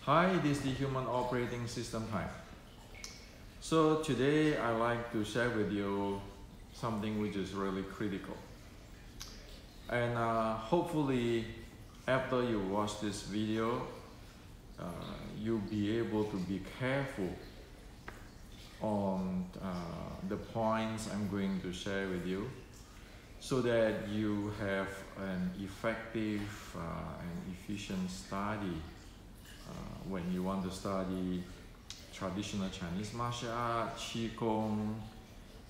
Hi, this is the Human Operating System time. So today I like to share with you something which is really critical. And hopefully after you watch this video, you'll be able to be careful on the points I'm going to share with you, so that you have an effective and efficient study when you want to study traditional Chinese martial art, Qigong,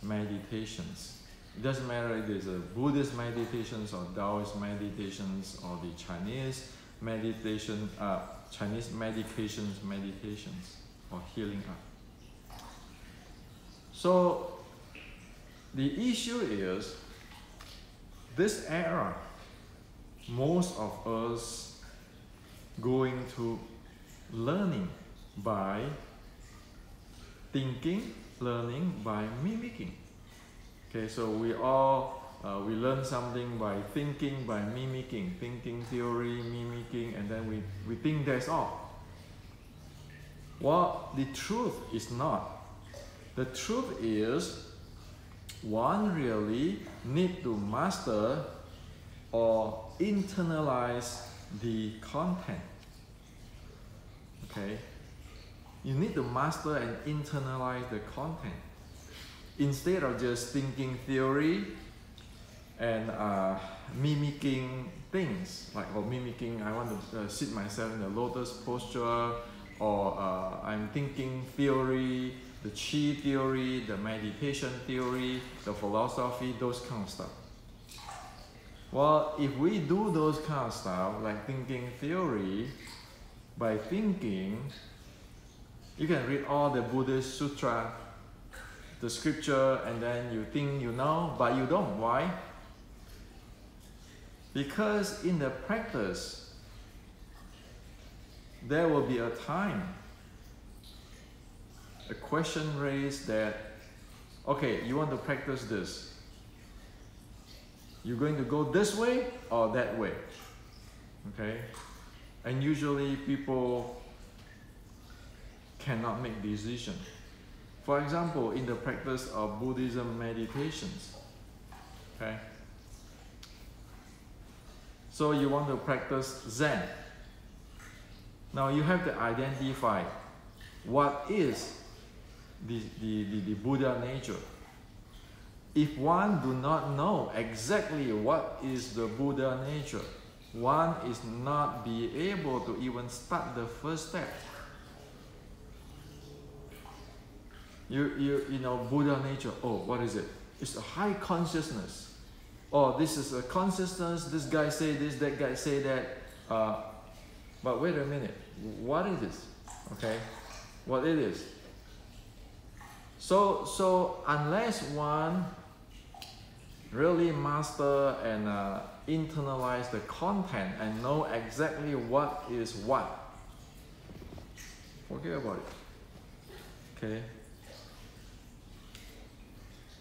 meditations. It doesn't matter if it's a Buddhist meditations or Taoist meditations or the Chinese meditation, Chinese meditations or healing art. So the issue is, this era, most of us going to learning by thinking, learning by mimicking. Okay, so we learn something by thinking, by mimicking, thinking theory, mimicking, and then we think that's all. Well, the truth is not. The truth is, one really need to master or internalize the content. Okay? You need to master and internalize the content. Instead of just thinking theory and mimicking things, or mimicking, I want to sit myself in a lotus posture, or I'm thinking theory, the Qi theory, the meditation theory, the philosophy, those kind of stuff. Well, if we do those kind of stuff, like thinking theory, by thinking, you can read all the Buddhist sutra, the scripture, and then you think you know, but you don't. Why? Because in the practice, there will be a time, a question raised that, okay, you want to practice this. You're going to go this way or that way, okay? And usually people cannot make decisions. For example, in the practice of Buddhism meditations, okay? So you want to practice Zen. Now you have to identify what is the Buddha nature. If one do not know exactly what is the Buddha nature, one is not be able to even start the first step. You know Buddha nature. Oh, what is it? It's a high consciousness. Oh, this is a consciousness. This guy say this, that guy say that. But wait a minute. What is this? Okay, what it is? So unless one really master and internalize the content and know exactly what is what, forget about it. Okay.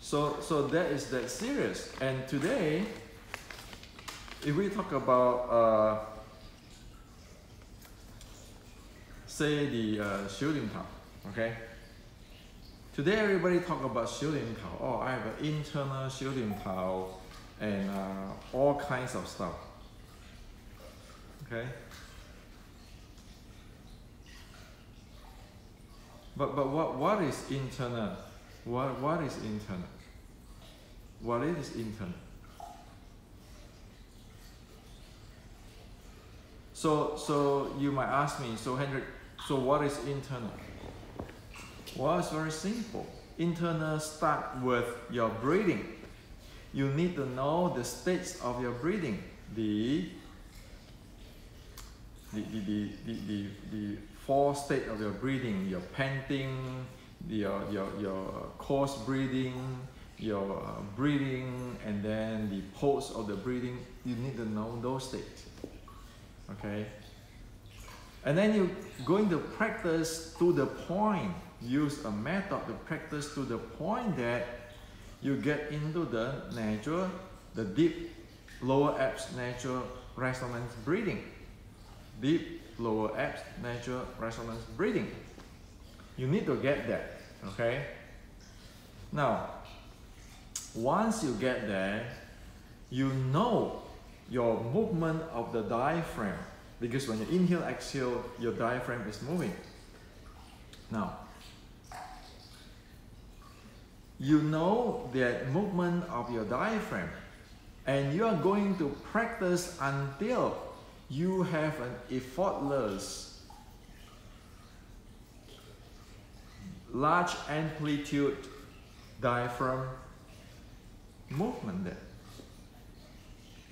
So that is that serious. And today, if we talk about say the Xiu Lim Tao, okay? Today everybody talk about Xiu Lim Tao. Oh, I have an internal Xiu Lim Tao and all kinds of stuff. Okay? But what is internal? What is internal? What is internal? So you might ask me, so Hendrik, so what is internal? Well, it's very simple. Internal start with your breathing. You need to know the states of your breathing. The four states of your breathing: your panting, your coarse breathing, your breathing, and then the pulse of the breathing. You need to know those states. Okay? And then you're going to practice to the point. Use a method to practice to the point that you get into the natural, the deep lower abs natural resonance breathing. Deep lower abs, natural resonance breathing. You need to get that, okay? Now, once you get there, you know your movement of the diaphragm, because when you inhale, exhale, your diaphragm is moving. Now, you know the movement of your diaphragm, and you are going to practice until you have an effortless, large amplitude diaphragm movement there.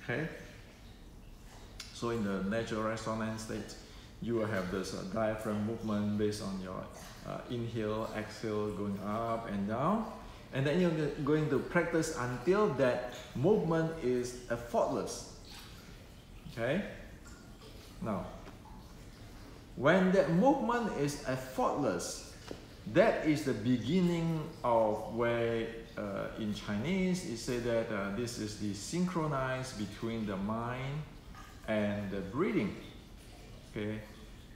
Okay? So in the natural resonance state, you will have this diaphragm movement based on your inhale, exhale, going up and down. And then you're going to practice until that movement is effortless. Okay? Now, when that movement is effortless, that is the beginning of where in Chinese it says that this is the synchronized between the mind and the breathing. Okay?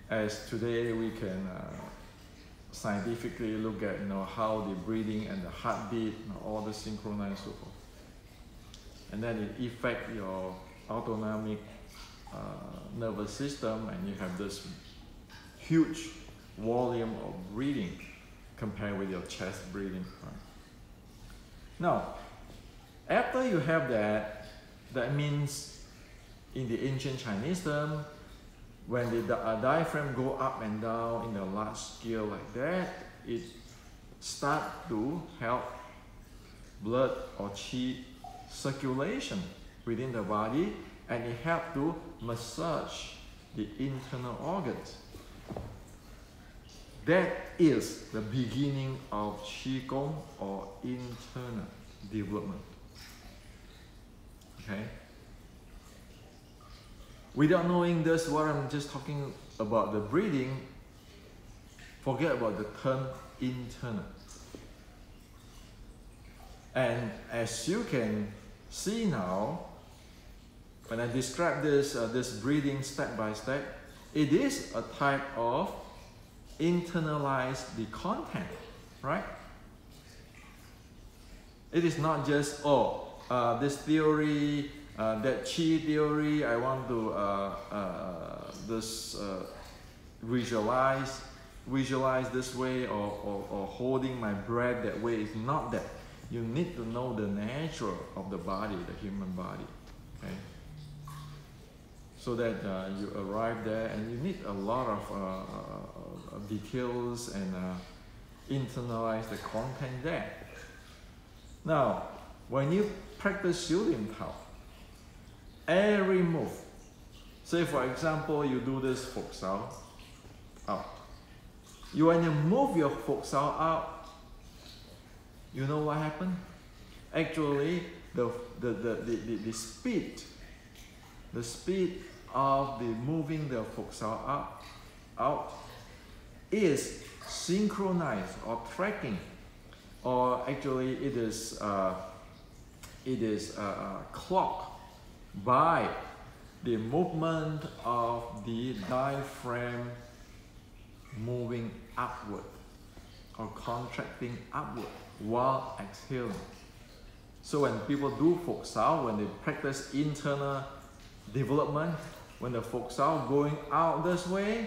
As today we can scientifically look at how the breathing and the heartbeat, all the synchronized so forth. And then it affects your autonomic nervous system, and you have this huge volume of breathing compared with your chest breathing. Right? Now, after you have that, that means in the ancient Chinese term, when the diaphragm go up and down in a large scale like that, it starts to help blood or qi circulation within the body, and it helps to massage the internal organs. That is the beginning of Qigong, or internal development. Okay? Without knowing this, what I'm just talking about the breathing, forget about the term internal. And as you can see now, when I describe this, this breathing step by step, it is a type of internalize the content, right? It is not just, this theory, that Qi theory, I want to visualize this way, or holding my breath that way. It's not that. You need to know the nature of the body, the human body, okay? So that you arrive there, and you need a lot of details and internalize the content there. Now, when you practice Xiulin Tao, every move, say for example, you do this Fok Sao out. When you move your Fok Sao out, you know what happened? Actually, the speed of the moving the Fok Sao out is synchronized or tracking, or actually it is clocked by the movement of the diaphragm moving upward or contracting upward while exhaling. So when people do Fok Sao, when they practice internal development, when the Fok Sao going out this way,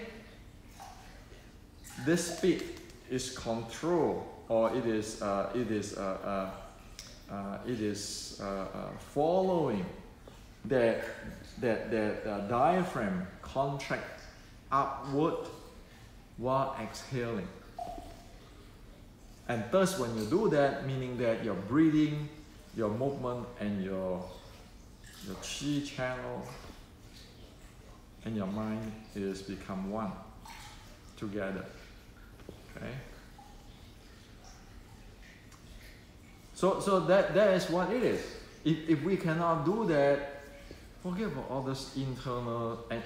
this speed is controlled, or it is following that diaphragm contract upward while exhaling. And thus, when you do that, meaning that your breathing, your movement, and your qi channel and your mind is become one together. Okay. So that is what it is. If we cannot do that, forget about all this internal and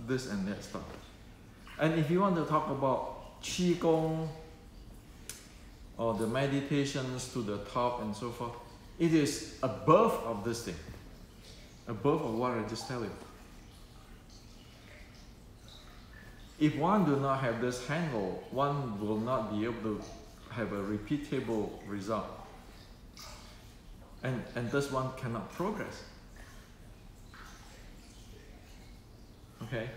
this and that stuff. And if you want to talk about Qigong or the meditations to the top and so forth, it is above of this thing, above of what I just tell you. If one do not have this handle, one will not be able to have a repeatable result. And thus one cannot progress. Okay?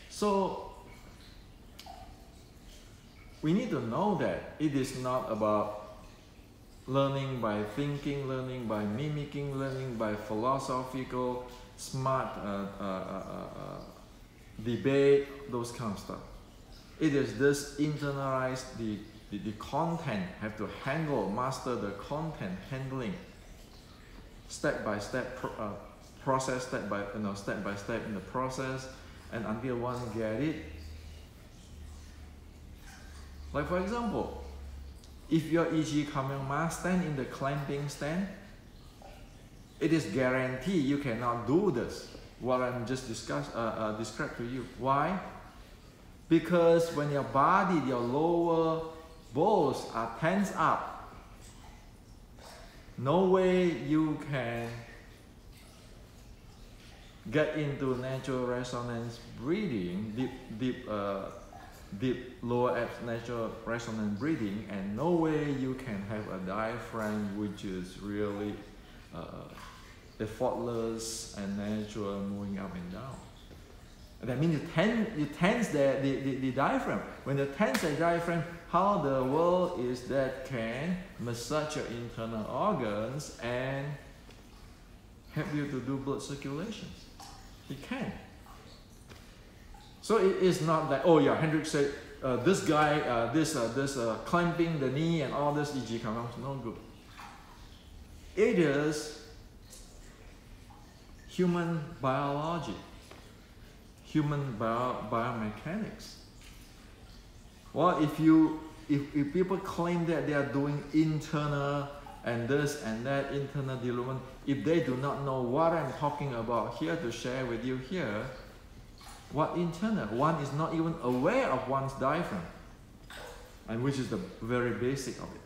So, we need to know that it is not about learning by thinking, learning by mimicking, learning by philosophical, smart debate, those kind of stuff. It is this internalized, the content, have to handle, master the content handling, step by step process, step by step in the process, and until one get it. Like for example, if your Qigong stand in the clamping stand, it is guaranteed you cannot do this, what I'm just described to you. Why? Because when your body, your lower bones are tense up, no way you can get into natural resonance breathing, deep lower abs natural resonance breathing, and no way you can have a diaphragm which is really effortless and natural, moving up and down. And that means you tense the diaphragm. When you tense the diaphragm, how the world is that can massage your internal organs and help you to do blood circulation? It can. So it is not that, oh yeah, Hendrik said this guy, this clamping the knee and all this Qigong is no good. It is human biology, human biomechanics. Well, if people claim that they are doing internal and this and that internal development, if they do not know what I'm talking about here to share with you here, what internal? One is not even aware of one's diaphragm, and which is the very basic of it.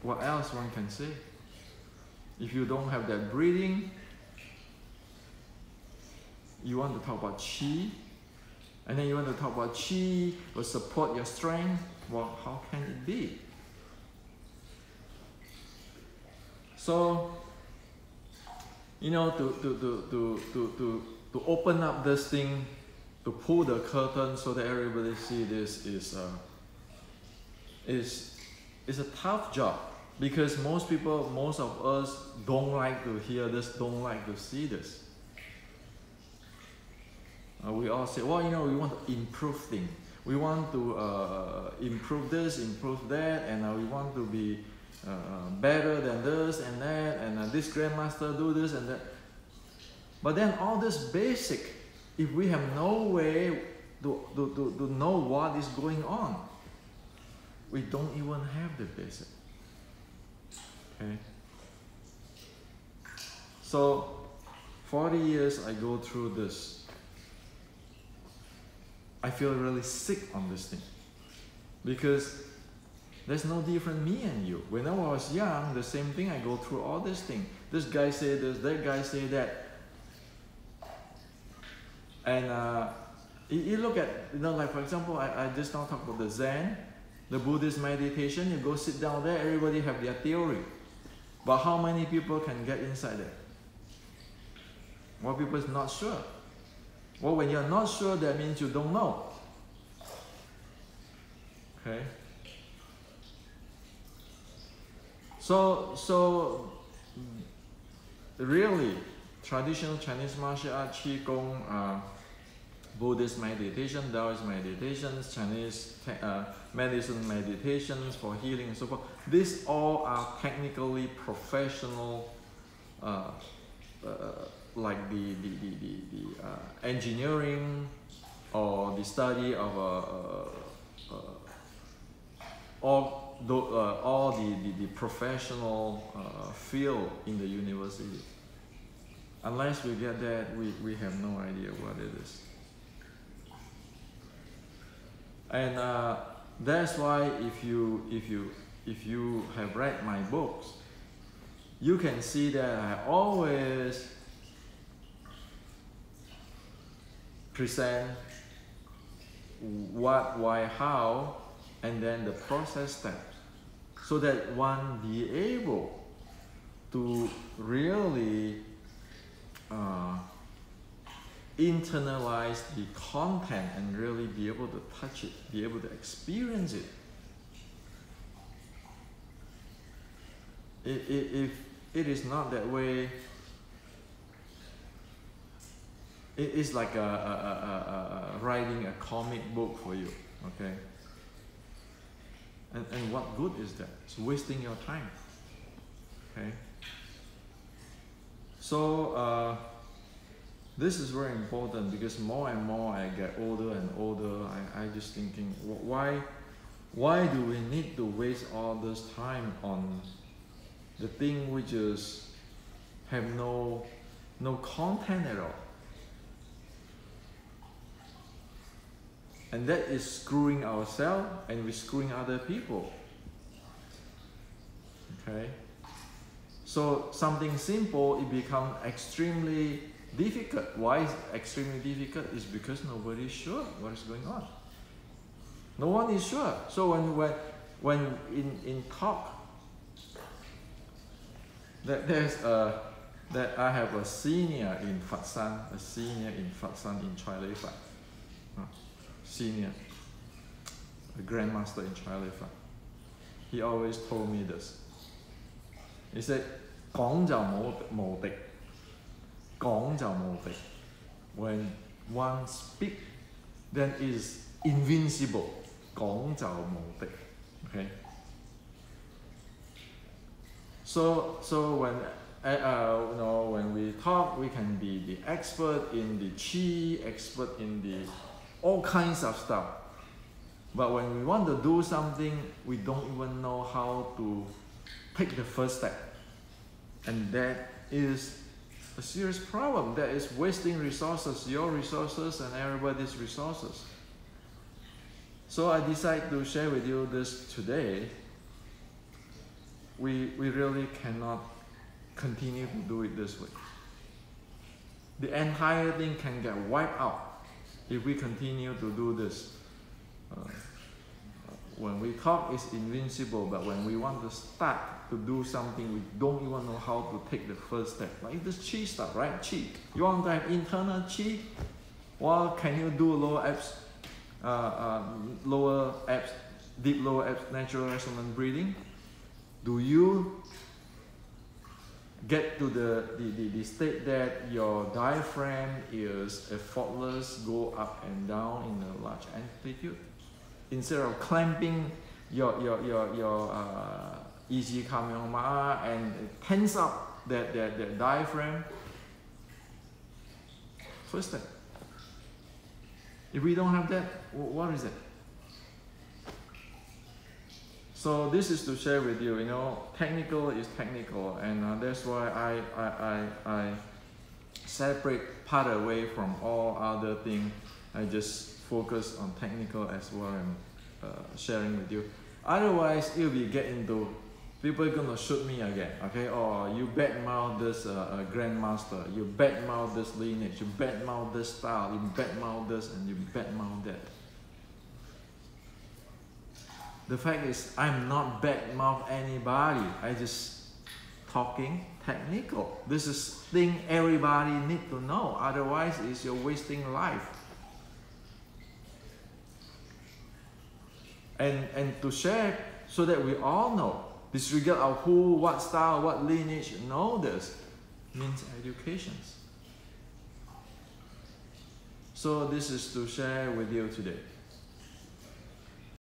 What else one can say? If you don't have that breathing, you want to talk about Qi, and then you want to talk about Qi will support your strength. Well, how can it be? So, you know, to open up this thing, to pull the curtain so that everybody see this is a tough job, because most of us don't like to hear this, don't like to see this. We all say, well, you know, we want to improve things. We want to improve this, improve that, and we want to be better than this and that, and this grandmaster do this and that. But then all this basic, if we have no way to know what is going on, we don't even have the basic. Okay? So 40 years I go through this. I feel really sick on this thing, because there's no different me and you. When I was young, the same thing, I go through all this thing. This guy say this, that guy say that. And you look at, you know, like for example, I just now talk about the Zen, the Buddhist meditation. You go sit down there, everybody have their theory. But how many people can get inside there? Well, people is not sure. Well, when you're not sure, that means you don't know. Okay? So really, traditional Chinese martial art, Qigong, Buddhist meditation, Taoist meditations, Chinese medicine meditations for healing and so forth, these all are technically professional, like the engineering or the study of all the professional field in the university. Unless we get that, we have no idea what it is. And that's why if you have read my books, you can see that I always present what, why, how, and then the process steps, so that one be able to really internalize the content and really be able to touch it, be able to experience it. If it is not that way, it is like writing a comic book for you, okay? And what good is that? It's wasting your time, okay? So this is very important, because more and more I get older and older, I just thinking, why do we need to waste all this time on the thing which is have no content at all? And that is screwing ourselves, and we're screwing other people. Okay? So something simple, it becomes extremely difficult. Why is it extremely difficult? It's because nobody is sure what is going on. No one is sure. So when in talk, that I have a senior in Fatsan, in Chai Lei Fat. Senior, a grandmaster in Chai Lei Fat. He always told me this. He said, 講就無敵，講就無敵. When one speak, then it is invincible. 講就無敵. Okay. So when when we talk, we can be the expert in the Qi, expert in the all kinds of stuff. But when we want to do something, we don't even know how to take the first step. And that is a serious problem. That is wasting resources, your resources and everybody's resources. So I decided to share with you this today. We really cannot continue to do it this way. The entire thing can get wiped out if we continue to do this. When we talk, it's invincible, but when we want to start to do something, we don't even know how to take the first step. Like this Qi stuff, right? Qi. You want to have internal Qi? Well, can you do lower abs, deep lower abs, natural resonant breathing? Do you get to the state that your diaphragm is effortless, go up and down in a large amplitude? Instead of clamping your easy kamyongma and tense up that diaphragm. First step. If we don't have that, what is it? So this is to share with you, technical is technical, and that's why I separate part away from all other things. I just focus on technical as well and sharing with you. Otherwise, it will be get into people are gonna shoot me again. Okay, or you badmouth this grandmaster, you badmouth this lineage, you badmouth this style, you badmouth this, and you badmouth that. The fact is, I'm not badmouth anybody. I just talking technical. This is thing everybody need to know. Otherwise, it's you're wasting life. And to share so that we all know, disregard of who, what style, what lineage, know this means educations. So this is to share with you today.